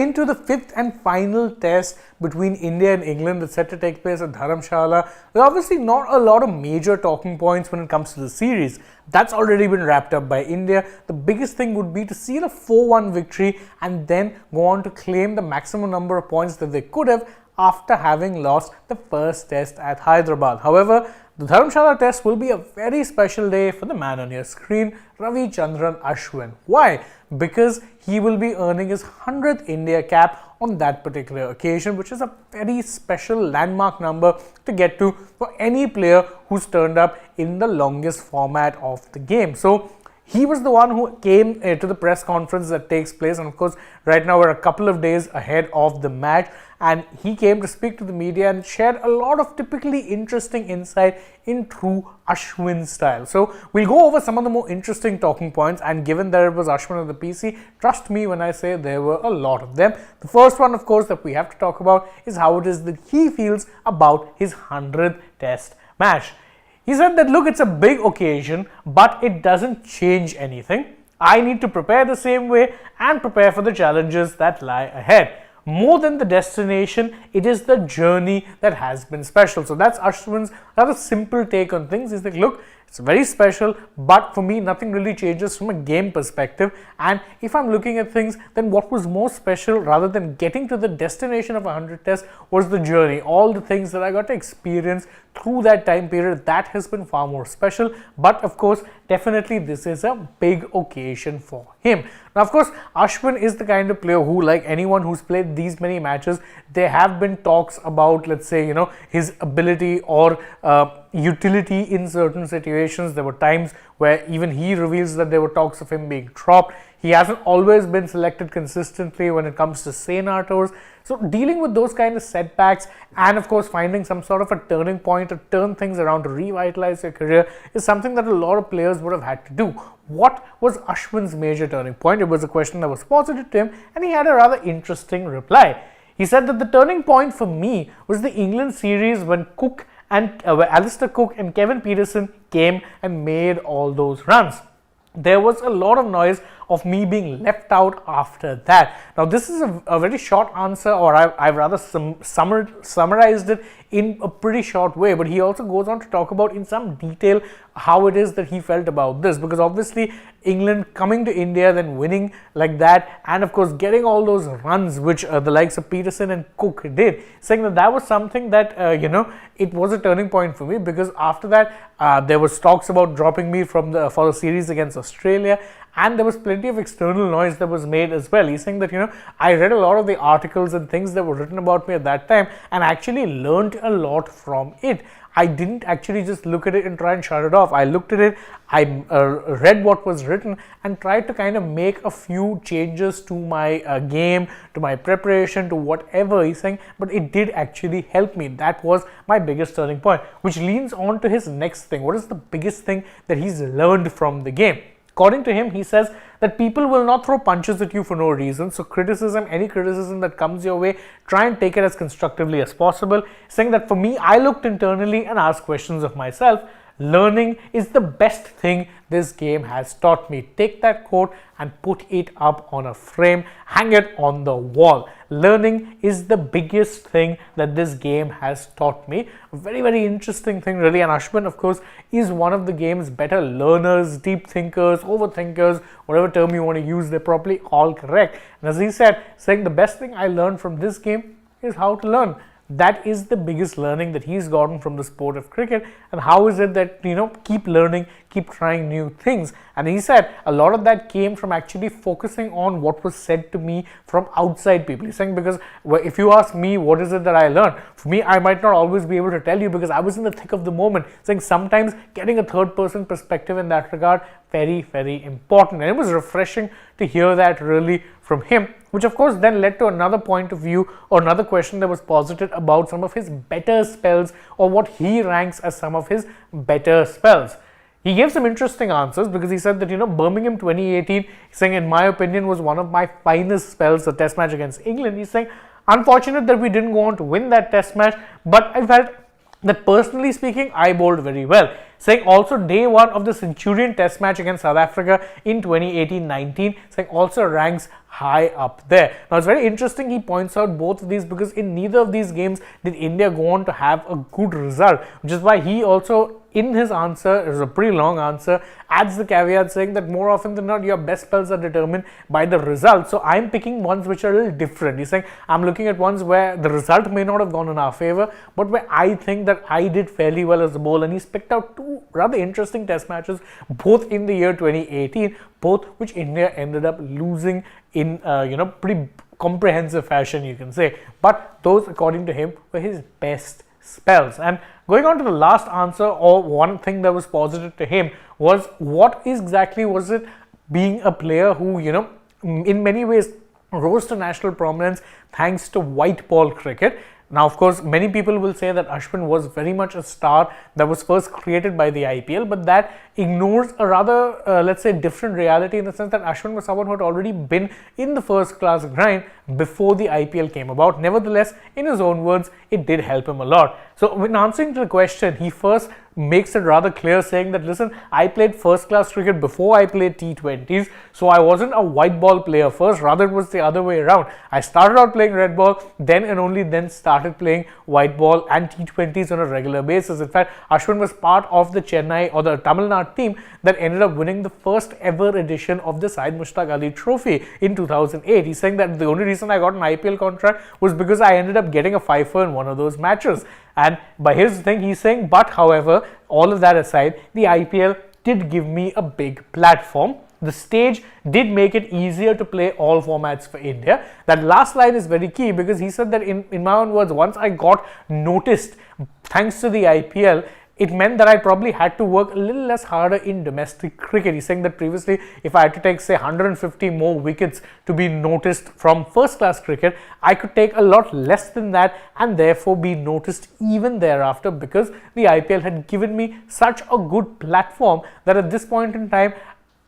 Into the fifth and final test between India and England that's set to take place at Dharamshala. There are obviously not a lot of major talking points when it comes to the series. That's already been wrapped up by India. The biggest thing would be to seal a 4-1 victory and then go on to claim the maximum number of points that they could have after having lost the first test at Hyderabad. However, the Dharamshala test will be a very special day for the man on your screen, Ravichandran Ashwin. Why? Because he will be earning his 100th India cap on that particular occasion, which is a very special landmark number to get to for any player who's turned up in the longest format of the game. So he was the one who came to the press conference that takes place, and of course right now we're a couple of days ahead of the match, and he came to speak to the media and shared a lot of typically interesting insight in true Ashwin style. So we'll go over some of the more interesting talking points, and given that it was Ashwin on the PC, trust me when I say there were a lot of them. The first one, of course, that we have to talk about is how it is that he feels about his 100th test match. He said that, look, it's a big occasion, but it doesn't change anything. I need to prepare the same way and prepare for the challenges that lie ahead. More than the destination, it is the journey that has been special. So that's Ashwin's rather simple take on things. He's like, look, it's very special, but for me, nothing really changes from a game perspective. And if I'm looking at things, then what was more special rather than getting to the destination of 100 tests was the journey. All the things that I got to experience through that time period, that has been far more special. But of course, definitely this is a big occasion for him. Now, of course, Ashwin is the kind of player who, like anyone who's played these many matches, there have been talks about, let's say, his ability or utility in certain situations. There were times where even he reveals that there were talks of him being dropped. He hasn't always been selected consistently when it comes to Sena tours. So dealing with those kind of setbacks and of course finding some sort of a turning point to turn things around to revitalize your career is something that a lot of players would have had to do. What was Ashwin's major turning point? It was a question that was posited to him, and he had a rather interesting reply. He said that the turning point for me was the England series when Alistair Cook and Kevin Pietersen came and made all those runs. There was a lot of noise of me being left out after that. Now, this is a very short answer, or I've rather summarized it in a pretty short way, but he also goes on to talk about in some detail how it is that he felt about this, because obviously England coming to India, then winning like that, and of course getting all those runs which the likes of Peterson and Cook did, saying that was something that it was a turning point for me, because after that there was talks about dropping me for the series against Australia, and there was plenty of external noise that was made as well. He's saying that I read a lot of the articles and things that were written about me at that time and actually learned a lot from it. I didn't actually just look at it and try and shut it off. I looked at it, I read what was written and tried to kind of make a few changes to my game, to my preparation, to whatever he's saying, but it did actually help me. That was my biggest turning point, which leans on to his next thing. What is the biggest thing that he's learned from the game? According to him, he says that people will not throw punches at you for no reason. So any criticism that comes your way, try and take it as constructively as possible. Saying that for me, I looked internally and asked questions of myself. Learning is the best thing this game has taught me. Take that quote and put it up on a frame, hang it on the wall. Learning is the biggest thing that this game has taught me. A very, very interesting thing really. And Ashwin, of course, is one of the game's better learners, deep thinkers, overthinkers, whatever term you want to use, they're probably all correct. And as he said, saying the best thing I learned from this game is how to learn. That is the biggest learning that he's gotten from the sport of cricket. And how is it that, keep learning, keep trying new things? And he said a lot of that came from actually focusing on what was said to me from outside people. He's saying, because if you ask me, what is it that I learned? For me, I might not always be able to tell you because I was in the thick of the moment. Saying sometimes getting a third person perspective in that regard, very, very important. And it was refreshing to hear that really from him, which of course then led to another point of view or another question that was posited about some of his better spells, or what he ranks as some of his better spells. He gave some interesting answers, because he said that, Birmingham 2018, saying in my opinion was one of my finest spells, the test match against England. He's saying, unfortunate that we didn't go on to win that test match, but I felt that personally speaking, I bowled very well. saying also day one of the Centurion Test match against South Africa in 2018-19, saying also ranks high up there. Now it's very interesting he points out both of these because in neither of these games did India go on to have a good result, which is why he also in his answer, it was a pretty long answer, adds the caveat saying that more often than not your best spells are determined by the result. So I'm picking ones which are a little different. He's saying I'm looking at ones where the result may not have gone in our favor, but where I think that I did fairly well as a bowler. And he's picked out two rather interesting test matches, both in the year 2018, both which India ended up losing in pretty comprehensive fashion, you can say. But those, according to him, were his best spells. And going on to the last answer, or one thing that was positive to him, was what exactly was it being a player who, in many ways rose to national prominence thanks to white ball cricket. Now, of course, many people will say that Ashwin was very much a star that was first created by the IPL, but that ignores a rather, let's say, different reality in the sense that Ashwin was someone who had already been in the first class grind before the IPL came about. Nevertheless, in his own words, it did help him a lot. So, when answering to the question, he first makes it rather clear saying that, listen, I played first class cricket before I played T20s, so I wasn't a white ball player first, rather it was the other way around. I started out playing red ball, then and only then started playing white ball and T20s on a regular basis. In fact, Ashwin was part of the Chennai or the Tamil Nadu team that ended up winning the first ever edition of the Syed Mushtaq Ali Trophy in 2008. He's saying that the only reason I got an IPL contract was because I ended up getting a fifer in one of those matches. And by his thing, he's saying, but however, all of that aside, the IPL did give me a big platform. The stage did make it easier to play all formats for India. That last line is very key because he said that in my own words, once I got noticed thanks to the IPL, it meant that I probably had to work a little less harder in domestic cricket. He's saying that previously, if I had to take, say, 150 more wickets to be noticed from first-class cricket, I could take a lot less than that and therefore be noticed even thereafter because the IPL had given me such a good platform that at this point in time,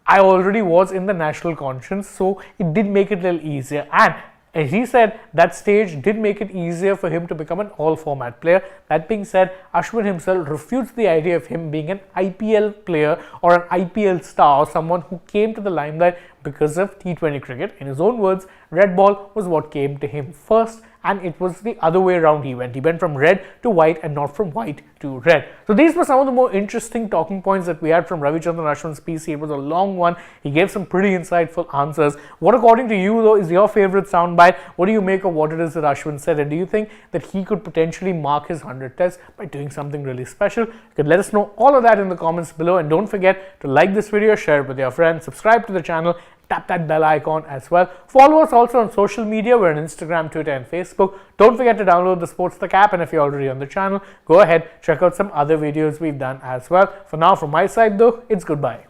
I already was in the national conscience, so it did make it a little easier. And as he said, that stage did make it easier for him to become an all-format player. That being said, Ashwin himself refutes the idea of him being an IPL player or an IPL star or someone who came to the limelight because of T20 cricket. In his own words, red ball was what came to him first, and it was the other way around he went. He went from red to white and not from white to red. So these were some of the more interesting talking points that we had from Ravichandran Ashwin's PC. It was a long one. He gave some pretty insightful answers. What, according to you, though, is your favorite soundbite? What do you make of what it is that Ashwin said? And do you think that he could potentially mark his 100 tests by doing something really special? You can let us know all of that in the comments below. And don't forget to like this video, share it with your friends, subscribe to the channel, tap that bell icon as well. Follow us also on social media. We're on Instagram, Twitter and Facebook. Don't forget to download the AajTak app, and if you're already on the channel, go ahead, check out some other videos we've done as well. For now, from my side though, it's goodbye.